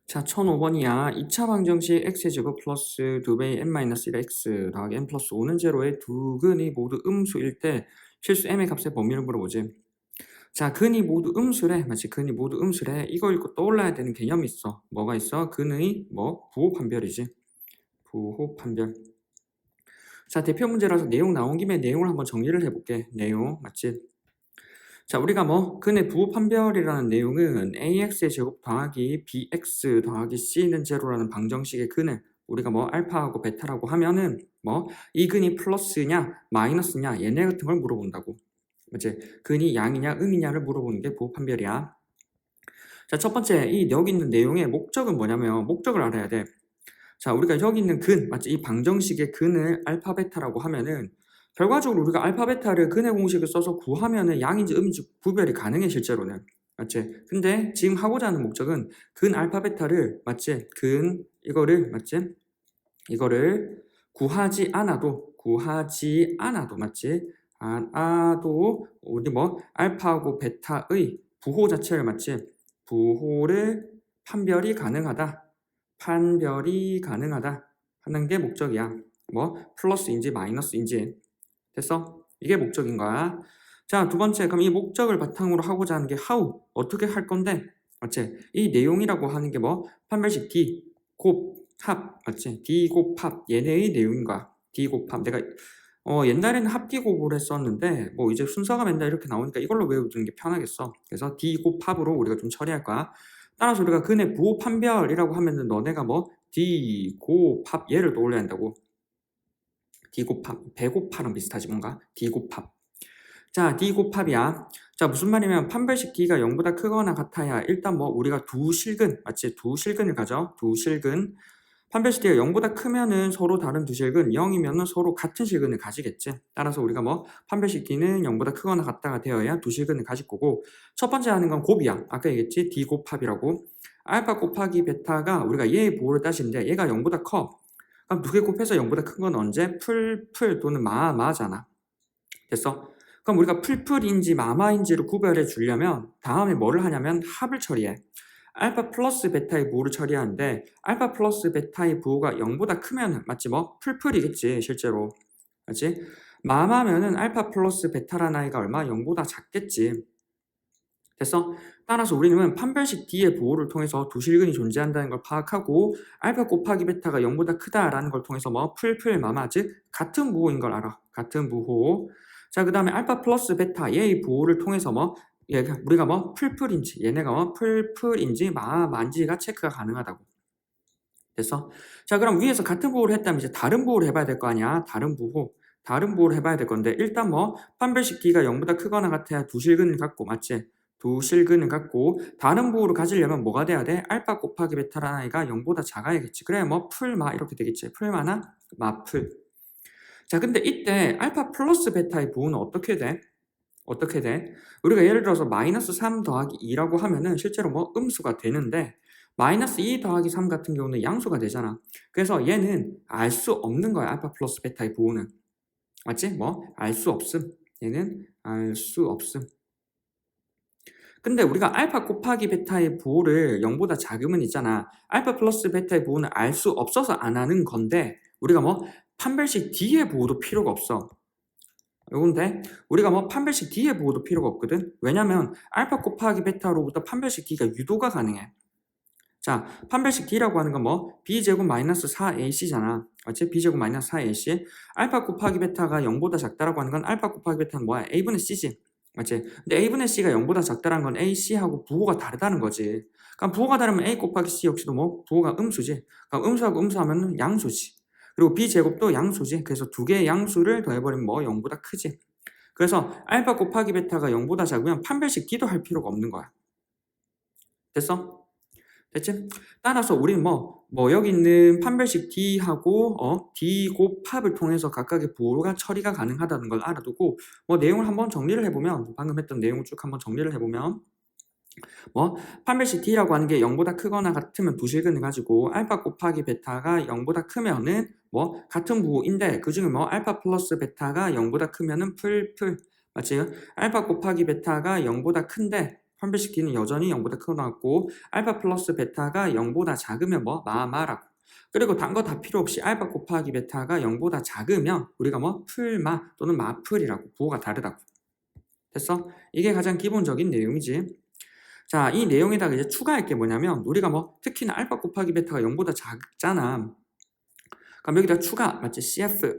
자, 1005번이야. 2차 방정식 x제곱 플러스 2배의 n-1x 더하기 n 플러스 5는 제로의 두 근이 모두 음수일 때 실수 m의 값의 범위를 물어보지. 자, 근이 모두 음수래. 마치 근이 모두 음수래. 이거 읽고 떠올라야 되는 개념이 있어. 뭐가 있어? 근의 부호판별이지. 부호판별. 자, 대표 문제라서 내용 나온 김에 내용을 한번 정리를 해볼게. 내용 맞지? 자, 우리가 근의 부호판별이라는 내용은 ax의 제곱 더하기 bx 더하기 c는 제로라는 방정식의 근을 우리가 알파하고 베타라고 하면은 이 근이 플러스냐 마이너스냐 얘네 같은 걸 물어본다고. 맞지? 근이 양이냐 음이냐를 물어보는 게 부호판별이야. 자, 첫 번째 여기 있는 내용의 목적은 뭐냐면 목적을 알아야 돼. 자, 우리가 여기 있는 근, 맞지? 이 방정식의 근을 알파 베타라고 하면은 결과적으로 우리가 알파 베타를 근의 공식을 써서 구하면은 양인지 음인지 구별이 가능해 실제로는. 맞지? 근데 지금 하고자 하는 목적은 근 알파 베타를 맞지? 근 이거를 맞지? 이거를 구하지 않아도 맞지? 않아도 우리 알파하고 베타의 부호 자체를 맞지? 부호를 판별이 가능하다 하는 게 목적이야. 플러스인지 마이너스인지. 됐어? 이게 목적인 거야. 자, 두 번째, 그럼 이 목적을 바탕으로 하고자 하는 게 how, 어떻게 할 건데? 맞지? 이 내용이라고 하는 게 판별식 D, 곱, 합, 맞지? D, 곱, 합, 얘네의 내용인 거야. D, 곱, 합. 내가 옛날에는 합디 곱을 했었는데 이제 순서가 맨날 이렇게 나오니까 이걸로 외워두는 게 편하겠어. 그래서 D, 곱, 합으로 우리가 좀 처리할 거야. 따라서 우리가 근의 부호 판별이라고 하면은 너네가 D, 곱, 합 얘를 떠올려야 한다고. D 곱합, 배곱합랑 비슷하지 뭔가? D 곱합. 자, D 곱합이야. 자, 무슨 말이냐면 판별식 D가 0보다 크거나 같아야 일단 우리가 두 실근, 맞지? 두 실근을 가져. 두 실근. 판별식 D가 0보다 크면은 서로 다른 두 실근, 0이면은 서로 같은 실근을 가지겠지. 따라서 우리가 판별식 D는 0보다 크거나 같다가 되어야 두 실근을 가질 거고, 첫 번째 하는 건 곱이야. 아까 얘기했지? D 곱합이라고. 알파 곱하기 베타가 우리가 얘의 부호를 따지는데 얘가 0보다 커. 그럼 두 개 곱해서 0보다 큰 건 언제? 풀 또는 마잖아. 됐어? 그럼 우리가 풀인지 마마인지를 구별해 주려면 다음에 뭐를 하냐면 합을 처리해. 알파 플러스 베타의 부호를 처리하는데 알파 플러스 베타의 부호가 0보다 크면 맞지? 풀이겠지 실제로. 맞지? 마마면은 알파 플러스 베타라는 아이가 얼마? 0보다 작겠지. 됐어? 따라서 우리는 판별식 D의 부호를 통해서 두 실근이 존재한다는 걸 파악하고 알파 곱하기 베타가 0보다 크다라는 걸 통해서 마마, 즉 같은 부호인 걸 알아. 같은 부호. 자, 그 다음에 알파 플러스 베타 얘의 부호를 통해서 우리가 풀인지 얘네가 풀인지 마만지가 체크가 가능하다고. 됐어? 자, 그럼 위에서 같은 부호를 했다면 이제 다른 부호를 해봐야 될 거 아니야. 다른 부호를 해봐야 될 건데 일단 판별식 D가 0보다 크거나 같아야 두 실근을 갖고 맞지? 두 실근을 갖고 다른 부호를 가지려면 뭐가 돼야 돼? 알파 곱하기 베타라는 아이가 0보다 작아야겠지. 그래 풀마 이렇게 되겠지. 풀마나 마풀. 자, 근데 이때 알파 플러스 베타의 부호는 어떻게 돼? 어떻게 돼? 우리가 예를 들어서 마이너스 3 더하기 2라고 하면은 실제로 음수가 되는데 마이너스 2 더하기 3 같은 경우는 양수가 되잖아. 그래서 얘는 알 수 없는 거야. 알파 플러스 베타의 부호는. 맞지? 알 수 없음. 얘는 알 수 없음. 근데 우리가 알파 곱하기 베타의 부호를 0보다 작으면 있잖아. 알파 플러스 베타의 부호는 알 수 없어서 안 하는 건데 우리가 판별식 D의 부호도 필요가 없어. 요건데 우리가 판별식 D의 부호도 필요가 없거든. 왜냐면 알파 곱하기 베타로부터 판별식 D가 유도가 가능해. 자, 판별식 D라고 하는 건 B제곱 마이너스 4AC잖아. 맞지? B제곱 마이너스 4AC. 알파 곱하기 베타가 0보다 작다라고 하는 건 알파 곱하기 베타는 뭐야? A분의 C지. 맞지? 근데 A분의 C가 0보다 작다라는 건 AC하고 부호가 다르다는 거지. 그럼 부호가 다르면 A 곱하기 C 역시도 부호가 음수지. 그럼 음수하고 음수하면 양수지. 그리고 B제곱도 양수지. 그래서 두 개의 양수를 더해버리면 0보다 크지. 그래서 알파 곱하기 베타가 0보다 작으면 판별식 D도 할 필요가 없는 거야. 됐어? 됐지? 따라서 우리는 여기 있는 판별식 D하고 D 곱합을 통해서 각각의 부호가 처리가 가능하다는 걸 알아두고 내용을 한번 정리를 해보면 방금 했던 내용을 쭉 한번 정리를 해보면 판별식 D라고 하는 게 0보다 크거나 같으면 두 실근을 가지고 알파 곱하기 베타가 0보다 크면은 같은 부호인데 그 중에 알파 플러스 베타가 0보다 크면은 풀 맞지? 알파 곱하기 베타가 0보다 큰데 판별식 D는 여전히 0보다 크거나 같고 알파 플러스 베타가 0보다 작으면 뭐 마마라고. 그리고 단 거 다 필요 없이 알파 곱하기 베타가 0보다 작으면 우리가 뭐 풀마 또는 마풀이라고 부호가 다르다고. 됐어? 이게 가장 기본적인 내용이지. 자, 이 내용에다가 이제 추가할 게 뭐냐면 우리가 뭐 특히나 알파 곱하기 베타가 0보다 작잖아. 그럼 여기다 추가 맞지? CF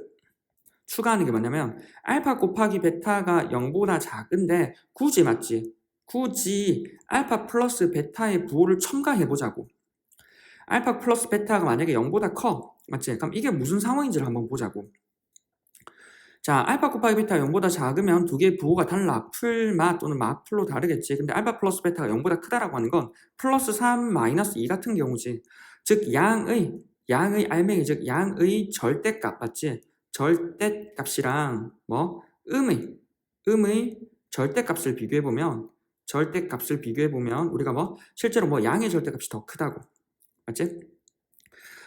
추가하는 게 뭐냐면 알파 곱하기 베타가 0보다 작은데 굳이 맞지? 굳이 알파 플러스 베타의 부호를 첨가해보자고. 알파 플러스 베타가 만약에 0보다 커. 맞지? 그럼 이게 무슨 상황인지를 한번 보자고. 자, 알파 곱하기 베타가 0보다 작으면 두 개의 부호가 달라. 풀마 또는 마풀로 다르겠지. 근데 알파 플러스 베타가 0보다 크다라고 하는 건 플러스 3 마이너스 2 같은 경우지. 즉 양의 알맹이 즉 양의 절대값 맞지? 절대값이랑 뭐 음의 절대값을 비교해보면 우리가 뭐 실제로 뭐 양의 절대값이 더 크다고. 맞지?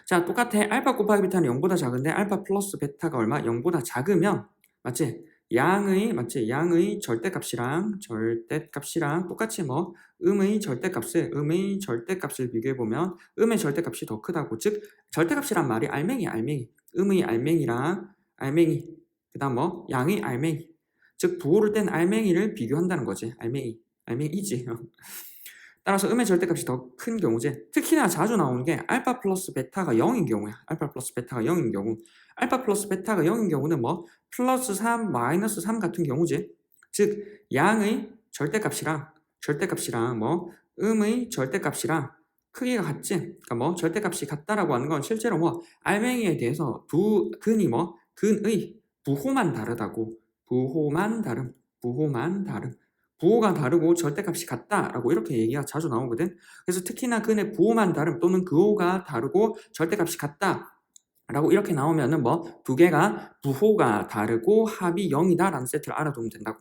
자, 똑같아. 알파 곱하기 베타는 0보다 작은데 알파 플러스 베타가 얼마? 0보다 작으면 맞지? 양의 절대값이랑 똑같이 뭐 음의 절대값을 비교해 보면 음의 절대값이 더 크다고. 즉 절대값이란 말이 알맹이. 음의 알맹이 그다음 뭐 양의 알맹이. 즉 부호를 뗀 알맹이를 비교한다는 거지. 알맹이지. 따라서 음의 절대값이 더 큰 경우지. 특히나 자주 나오는 게 알파 플러스 베타가 0인 경우야. 알파 플러스 베타가 0인 경우는 뭐 플러스 3 마이너스 3 같은 경우지. 즉 양의 절대값이랑 뭐 음의 절대값이랑 크기가 같지. 그러니까 뭐 절대값이 같다라고 하는 건 실제로 뭐 알맹이에 대해서 두 근이 뭐 근의 부호만 다르다고. 부호가 다르고 절대값이 같다라고 이렇게 얘기가 자주 나오거든. 그래서 특히나 근의 부호만 다름 또는 그호가 다르고 절대값이 같다라고 이렇게 나오면은 뭐 두 개가 부호가 다르고 합이 0이다라는 세트를 알아두면 된다고.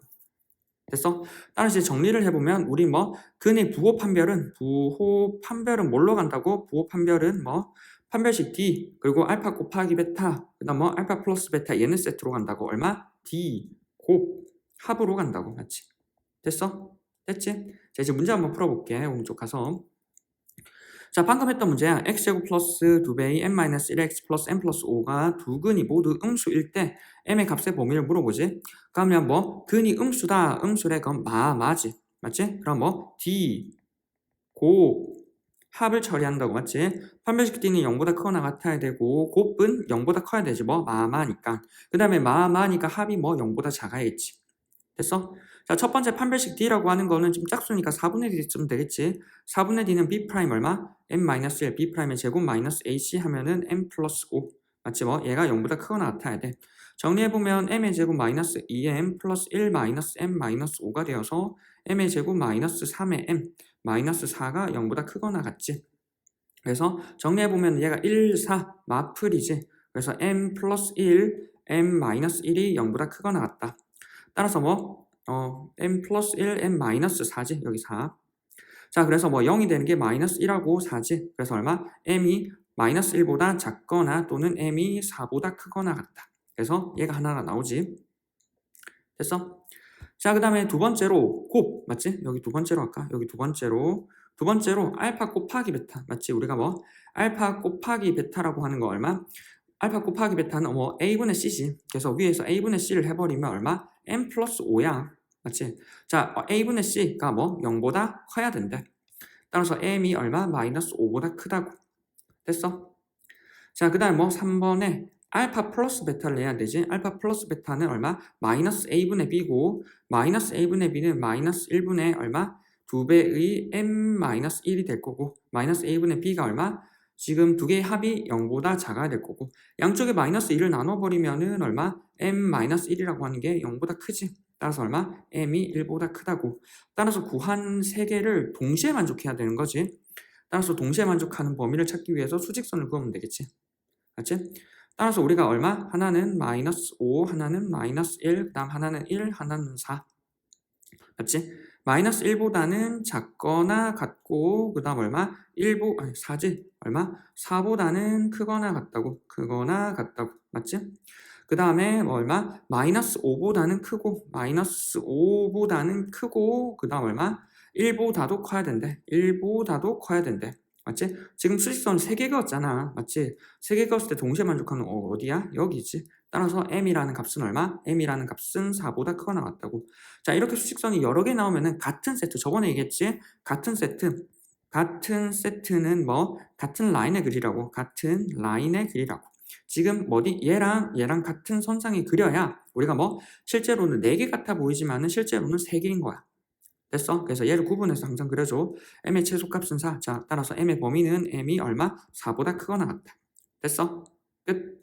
됐어? 따라서 이제 정리를 해보면 우리 뭐 근의 부호 판별은 뭘로 간다고? 부호 판별은 뭐 판별식 D 그리고 알파 곱하기 베타 그다음 뭐 알파 플러스 베타 얘는 세트로 간다고. 얼마? D 곱 합으로 간다고. 맞지? 됐어? 됐지? 자, 이제 문제 한번 풀어볼게. 오른쪽 가서. 자, 방금 했던 문제야. x제곱 플러스 2배의 n-1x 플러스 n 플러스 5가 두 근이 모두 음수일 때 m의 값의 범위를 물어보지. 그러면 뭐 근이 음수래. 그럼 마지. 맞지? 그럼 뭐 d 곱 합을 처리한다고. 맞지? 판별식 d는 0보다 크거나 같아야 되고 곱은 0보다 커야 되지. 뭐 마니까. 그 다음에 마니까 합이 뭐 0보다 작아야겠지. 됐어? 자, 첫 번째 판별식 D라고 하는 거는 지금 짝수니까 4분의 D쯤 되겠지. 4분의 D는 B' 얼마? M-1, B'의 제곱 마이너스 AC 하면은 M 플러스 5. 맞지 뭐? 얘가 0보다 크거나 같아야 돼. 정리해보면 M의 제곱 마이너스 2M 플러스 1 마이너스 M 마이너스 5가 되어서 M의 제곱 마이너스 3의 M 마이너스 4가 0보다 크거나 같지. 그래서 정리해보면 얘가 1, 4 마플이지. 그래서 M 플러스 1, M 마이너스 1이 0보다 크거나 같다. 따라서 뭐 m 플러스 1, m 마이너스 4지. 여기 4. 자, 그래서 뭐 0이 되는 게 마이너스 1하고 4지. 그래서 얼마? m이 마이너스 1보다 작거나 또는 m이 4보다 크거나 같다. 그래서 얘가 하나가 나오지. 됐어? 자, 그 다음에 두 번째로 곱. 맞지? 여기 두 번째로 할까? 여기 두 번째로 알파 곱하기 베타. 맞지? 우리가 뭐 알파 곱하기 베타라고 하는 거 얼마? 알파 곱하기 베타는 뭐 a분의 c지. 그래서 위에서 a분의 c를 해버리면 얼마? m 플러스 5야. 맞지? 자, a분의 c가 뭐 0보다 커야 된대. 따라서 m이 얼마? 마이너스 5보다 크다고. 됐어? 자, 그 다음 뭐 3번에 알파 플러스 베타를 내야 되지. 알파 플러스 베타는 얼마? 마이너스 a분의 b고 마이너스 a분의 b는 마이너스 1분의 얼마? 2배의 m 마이너스 1이 될 거고 마이너스 a분의 b가 얼마? 지금 두 개의 합이 0보다 작아야 될 거고 양쪽에 마이너스 1을 나눠버리면은 얼마? m-1이라고 하는 게 0보다 크지. 따라서 얼마? m이 1보다 크다고. 따라서 구한 세 개를 동시에 만족해야 되는 거지. 따라서 동시에 만족하는 범위를 찾기 위해서 수직선을 그으면 되겠지. 맞지? 따라서 우리가 얼마? 하나는 마이너스 5, 하나는 마이너스 1, 그 다음 하나는 1, 하나는 4. 맞지? 마이너스 1보다는 작거나 같고 그 다음 얼마? 4지? 얼마? 4보다는 크거나 같다고. 맞지? 그 다음에 뭐 얼마? 마이너스 5보다는 크고 그 다음 얼마? 1보다도 커야 된대. 1보다도 커야 된대. 맞지? 지금 수직선 3개 그었잖아. 맞지? 3개 그었을 때 동시에 만족하는 어디야? 여기지. 따라서 m이라는 값은 얼마? m이라는 값은 4보다 크거나 같다고. 자, 이렇게 수직선이 여러 개 나오면은 같은 세트. 저번에 얘기했지? 같은 세트. 같은 세트는 뭐? 같은 라인의 글이라고. 같은 라인의 글이라고. 지금 뭐지? 얘랑 같은 선상에 그려야 우리가 뭐? 실제로는 4개 같아 보이지만은 실제로는 3개인 거야. 됐어? 그래서 얘를 구분해서 항상 그려줘. m의 최소값은 4. 자, 따라서 m의 범위는 m이 얼마? 4보다 크거나 같다. 됐어? 끝.